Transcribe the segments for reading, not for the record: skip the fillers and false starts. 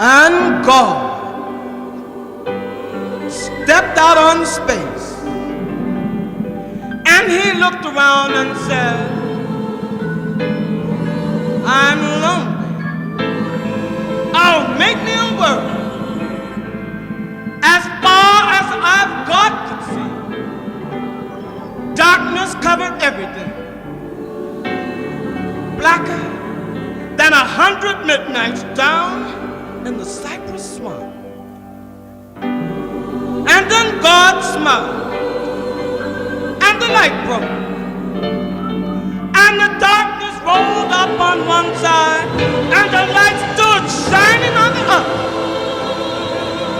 And God stepped out on space, and he looked around and said, I'm lonely. I'll make me a world. As far as I've got to see, darkness covered everything. Blacker than 100 midnights down in the cypress swamp. And then God smiled, and the light broke, and the darkness rolled up on one side, and the light stood shining on the other.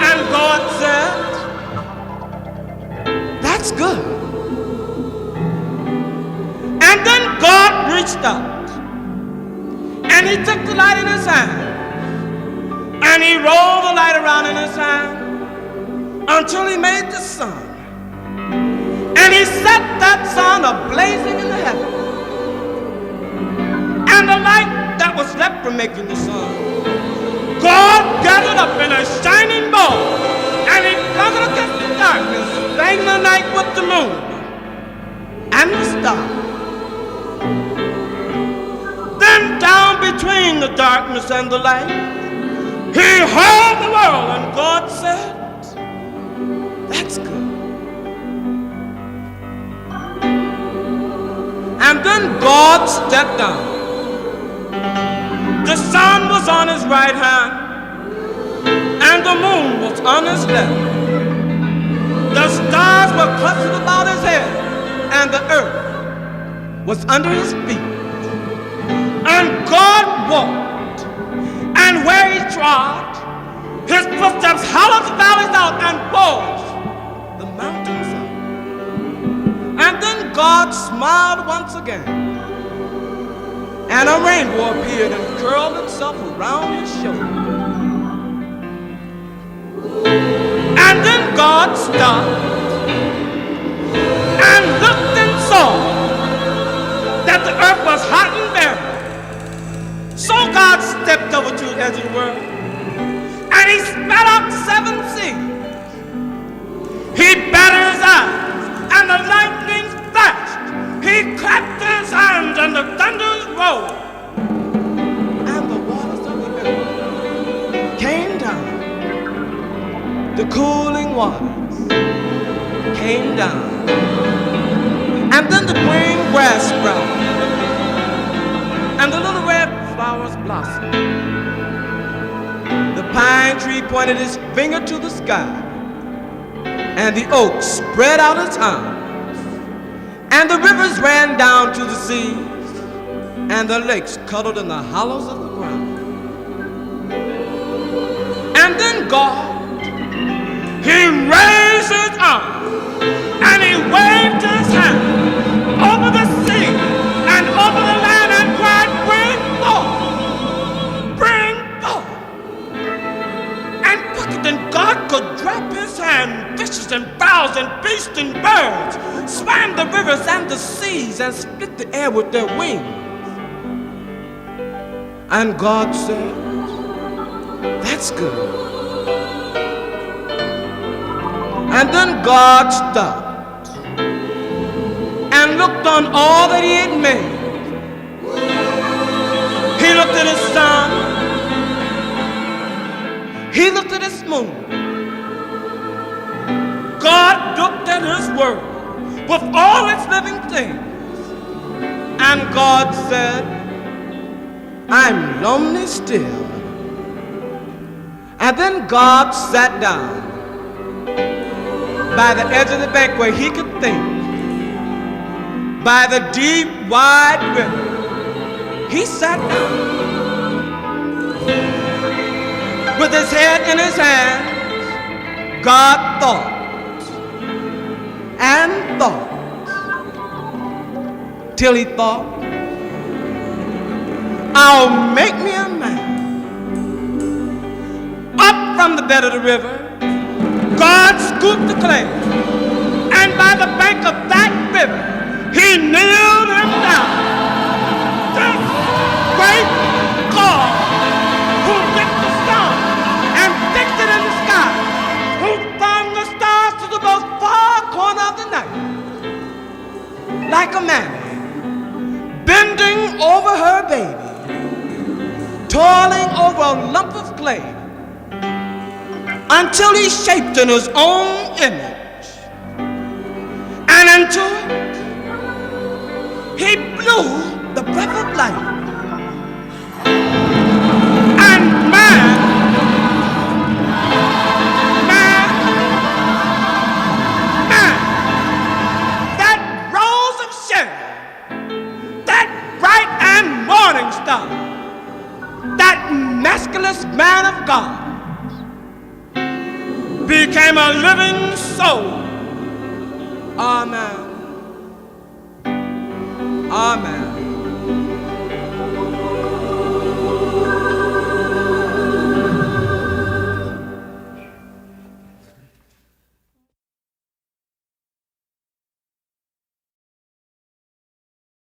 And God said, that's good. And then God reached out, and he took the light in his hand, and he rolled the light around in his hand until he made the sun. And he set that sun ablazing in the heaven. And the light that was left from making the sun, God gathered up in a shining ball, and he flung it against the darkness, sang the night with the moon and the stars. Then down between the darkness and the light, he held the world, and God said, that's good. And then God stepped down. The sun was on his right hand, and the moon was on his left. The stars were clustered about his head, and the earth was under his feet. And God walked, and where he trod, his footsteps hollowed the valleys out and bulged the mountains up. And then God smiled once again, and a rainbow appeared and curled itself around his shoulder. And then God stopped and looked and saw that the earth was hot and barren. So God stepped over to the edge of the world, and he spat out 7 seas. He battered his eyes, and the lightnings flashed. He clapped his hands, and the thunders rolled. And the waters of the earth came down. The cooling waters came down. And then the green grass sprouted, and the little red flowers blossomed. The pine tree pointed his finger to the sky, and the oak spread out its arms, and the rivers ran down to the seas, and the lakes cuddled in the hollows of the ground. And then God, he raised his arm, and he waved his hand over the sea and over the land and cried, bring forth, bring forth. And quicker than God could drop his hand, fishes and fowls and beasts and birds swam the rivers and the seas and split the air with their wings. And God said, that's good. And then God stopped and looked on all that he had made. He looked at his sun. He looked at his moon. God looked at his world with all its living things. And God said, I'm lonely still. And then God sat down by the edge of the bank where he could think, by the deep, wide river. He sat down with his head in his hands. God thought and thought till he thought, I'll make me a man. Up from the bed of the river, God scooped the clay, and by the bank of that river, he kneeled him down. This great God who lit the sun a mammy, bending over her baby, toiling over a lump of clay, until he shaped in his own image, and into it he blew the breath of life. And man, that rose of Sharon, that bright and morning star, that masculine man of God, became a living soul. Amen. Amen.